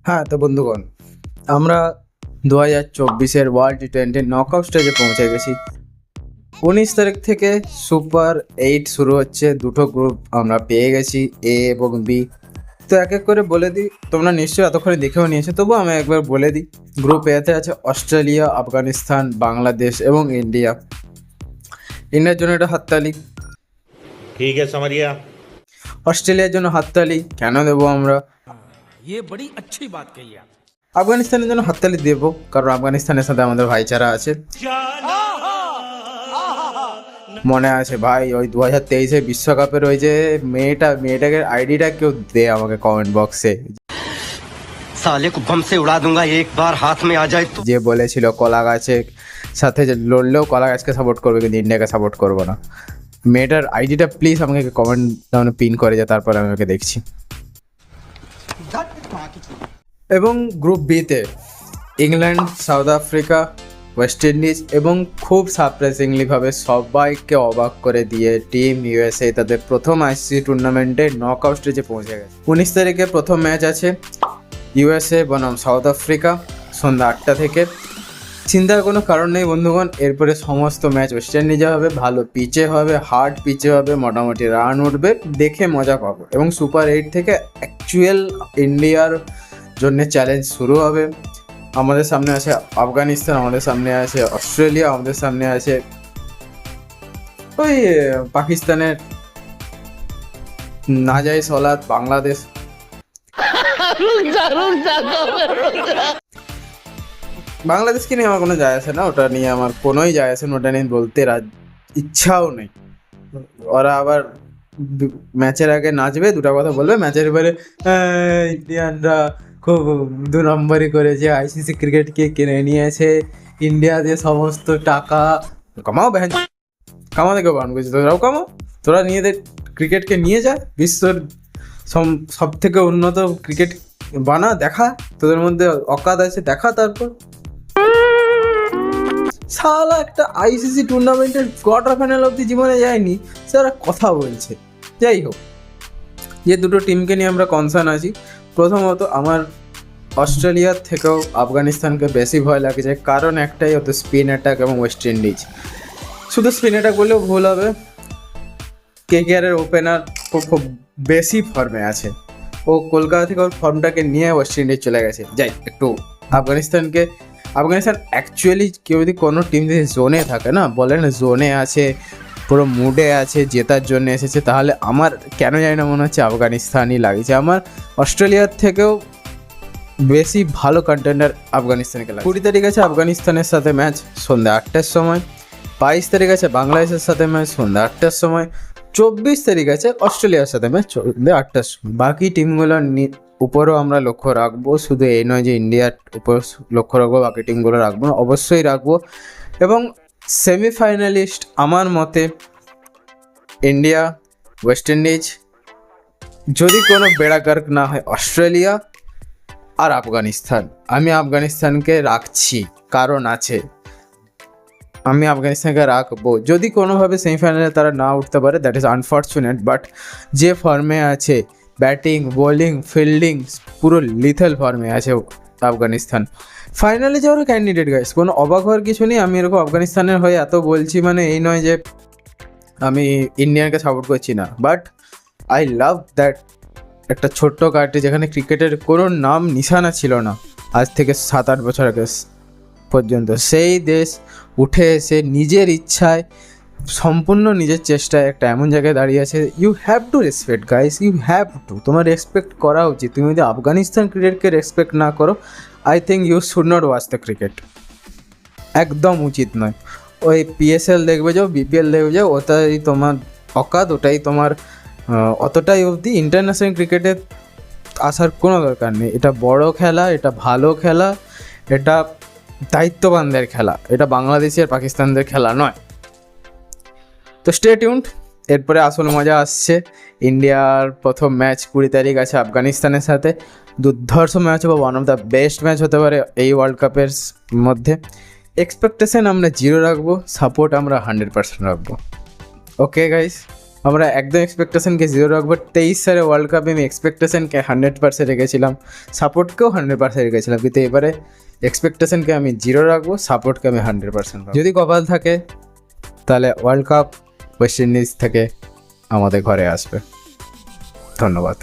হ্যাঁ, তো বন্ধুগণ, আমরা 2024-এর ওয়ার্ল্ড টি-20 নকআউট স্টেজে পৌঁছে গেছি। 19 তারিখ থেকে সুপার 8 শুরু হচ্ছে। দুটো গ্রুপ আমরা পেয়ে গেছি, এ এবং বি। তো এক এক করে বলে দিই, তোমরা নিশ্চয়ই এতক্ষণে দেখেও নিয়েছো, তবুও আমি একবার বলে দিই। গ্রুপ এতে আছে অস্ট্রেলিয়া, আফগানিস্তান, বাংলাদেশ এবং ইন্ডিয়া। ইন্ডিয়ার জন্য এটা হাততালি। ठीक है समरिया। অস্ট্রেলিয়ার জন্য হাততালি কেন দেবো আমরা? ये बड़ी अच्छी बात कही आप। আফগানিস্তানের জন্য হাততালি দেবো, কারণ আফগানিস্তানের সাথে আমাদের ভাইচারা আছে। মনে আছে ভাই, ওই 2023-এ বিশ্বকাপের ওই যে মেয়েটাকে আইডিটা কেউ দে আমাকে কমেন্ট বক্সে, साले को बम से उड़ा दूंगा एक बार हाथ में आ जाए तो। যে বলেছিল কলা গাছের সাথে যে লড়লেও কলা গাছকে সাপোর্ট করবে কিন্তু ইন্ডিয়াকে সাপোর্ট করবো না। মেয়েটার আইডিটা প্লিজ আমাকে কমেন্ট ডাউনে পিন করে যায়, তারপরে আমি ওকে দেখছি। এবং গ্রুপ বিতে England, south Africa, West Indies এবং খুব সারপ্রাইজিংলিভাবে সবাইকে অবাক করে দিয়ে টিম ইউএসএ তাদের প্রথম আইসিসি টুর্নামেন্টে নকআউট স্টেজে পৌঁছে গেছে। 19 তারিখে প্রথম ম্যাচ আছে ইউএসএ বনাম সাউথ আফ্রিকা, সন্ধ্যা 8টা থেকে। চিন্তার কোনো কারণ নেই বন্ধুগণ, এরপরে সমস্ত ম্যাচ ওয়েস্ট ইন্ডিজে হবে, ভালো পিচে হবে, হার্ড পিচে হবে, মোটামুটি রান উঠবে, দেখে মজা পাবো। এবং সুপার 8 থেকে অ্যাকচুয়াল ইন্ডিয়ার জন্য চ্যালেঞ্জ শুরু হবে। আমাদের সামনে আছে আফগানিস্তান, আমাদের সামনে আছে অস্ট্রেলিয়া, আমাদের সামনে আছে ওই পাকিস্তানের নাজাইজ হলাত, বাংলাদেশ। বাংলাদেশকে নিয়ে আমার কোনো যায় আসে না, ওটা নিয়ে আমার কোনোই যায় আসে না, ওটা নিয়ে বলতে ইচ্ছাও নেই। ওরা আবার ম্যাচের আগে নাচবে, দুটো কথা বলবে, ম্যাচের পরে ইন্ডিয়ানরা খুব 2 নম্বরই করেছে, আইসিসি ক্রিকেটকে কিনে নিয়েছে, ইন্ডিয়া দিয়ে সমস্ত টাকা কামাও। ব্যান কামাতে কেউ বারণ করছে? তোরাও কামাও, তোরা নিজেদের ক্রিকেটকে নিয়ে যা, বিশ্বর সব থেকে উন্নত ক্রিকেট বানা, দেখা তোদের মধ্যে অকাত আছে, দেখা। তারপর শালা একটা আইসিসি টুর্নামেন্টের কোয়ার্টার ফাইনাল অব্দি জীবনে যায়নি, সেটা কথা বলছে। যাই হোক, যে দুটো টিমকে নিয়ে আমরা কনসার্ন আছি, প্রথমত আমার অস্ট্রেলিয়ার থেকেও আফগানিস্তানকে বেশি ভয় লাগছে, কারণ একটাই, হতো স্পিন অ্যাটাক এবং ওয়েস্ট ইন্ডিজ। শুধু স্পিন অ্যাটাক বললেও ভুল হবে, কেকেআরের ওপেনার খুব বেশি ফর্মে আছে, ও কলকাতা থেকে ওর ফর্মটাকে নিয়ে ওয়েস্ট ইন্ডিজ চলে গেছে। যাই একটু আফগানিস্তান অ্যাকচুয়ালি কেউ যদি কোনো টিম যদি জোনে থাকে না, বলে না জোনে আছে, পুরো মুডে আছে, জেতার জন্য এসেছে, তাহলে আমার কেন জানি না মনে হচ্ছে আফগানিস্তানই লাগছে। আমার অস্ট্রেলিয়ার থেকেও বেশি ভালো কন্টেন্ডার আফগানিস্তানকে লাগে। 20 তারিখ আছে আফগানিস্তানের সাথে ম্যাচ সন্ধ্যা 8টার সময়, 22 তারিখ আছে বাংলাদেশের সাথে ম্যাচ সন্ধ্যা 8টার সময়, 24 তারিখ আছে অস্ট্রেলিয়ার সাথে ম্যাচ সন্ধ্যা 8টার সময়। বাকি টিমগুলোর উপরেও আমরা লক্ষ্য রাখবো, শুধু এই নয় যে ইন্ডিয়ার উপর লক্ষ্য রাখবো, বাকি টিমগুলো রাখবো না, অবশ্যই রাখবো। এবং সেমিফাইনালিস্ট আমার মতে ইন্ডিয়া, ওয়েস্ট ইন্ডিজ, যদি কোনো বেড়াগার্ক না হয় অস্ট্রেলিয়া আর আফগানিস্তান। আমি আফগানিস্তানকে রাখছি, কারণ আছে, আমি আফগানিস্তানকে রাখবো। যদি কোনোভাবে সেমিফাইনালে তারা না উঠতে পারে, দ্যাট ইজ আনফর্চুনেট, বাট যে ফর্মে আছে, ব্যাটিং, বোলিং, ফিল্ডিং, পুরো লিথেল ফর্মে আছে আফগানিস্তান, ফাইনালে যাওয়ার ক্যান্ডিডেট গাইস। কোনো অবাক হওয়ার কিছু নেই। আমি এরকম আফগানিস্তানের হয়ে এত বলছি মানে এই নয় যে আমি ইন্ডিয়ানকে সাপোর্ট করছি না, বাট আই লাভ দ্যাট একটা ছোট্ট কান্ট্রি যেখানে ক্রিকেটের কোনো নাম নিশানা ছিল না আজ থেকে 7-8 বছর আগে পর্যন্ত, সেই দেশ উঠে এসে নিজের ইচ্ছায়, সম্পূর্ণ নিজের চেষ্টায় একটা এমন জায়গায় দাঁড়িয়ে আছে। You have to respect guys, you have to, তোমার রেসপেক্ট করা উচিত। তুমি যদি আফগানিস্তান ক্রিকেটকে রেসপেক্ট না করো, I think you should not watch the cricket. একদম উচিত নয়। ওই পিএসএল দেখবে যাও, বিপিএল দেখবে যাও, ওটাই তোমার অকাত, ওটাই তোমার অতটাই অবধি। ইন্টারন্যাশনাল ক্রিকেটে আসার কোনো দরকার নেই। এটা বড় খেলা, এটা ভালো খেলা, এটা দায়িত্ববানদের খেলা, এটা বাংলাদেশের পাকিস্তানদের খেলা নয়। তো স্টে টিউনড, এরপরে আসল মজা আসছে। ইন্ডিয়ার প্রথম ম্যাচ 20 তারিখ আছে আফগানিস্তানের সাথে, দুর্ধর্ষ ম্যাচ হবে, one of the best match হতে পারে এই ওয়ার্ল্ড কাপের মধ্যে। এক্সপেকটেশন আমরা 0 রাখবো, সাপোর্ট আমরা 100% রাখবো। ওকে গাইস, আমরা একদম এক্সপেকটেশনকে 0 রাখবো। 23 সালে ওয়ার্ল্ড কাপে আমি এক্সপেকটেশনকে 100% রেখেছিলাম, সাপোর্টকেও 100% রেখেছিলাম, কিন্তু এবারে এক্সপেকটেশনকে আমি 0 রাখবো, সাপোর্টকে আমি 100% রাখবো। যদি কপাল থাকে তাহলে ওয়ার্ল্ড কাপ ওয়েস্ট ইন্ডিজ থেকে আমাদের ঘরে আসবে। ধন্যবাদ।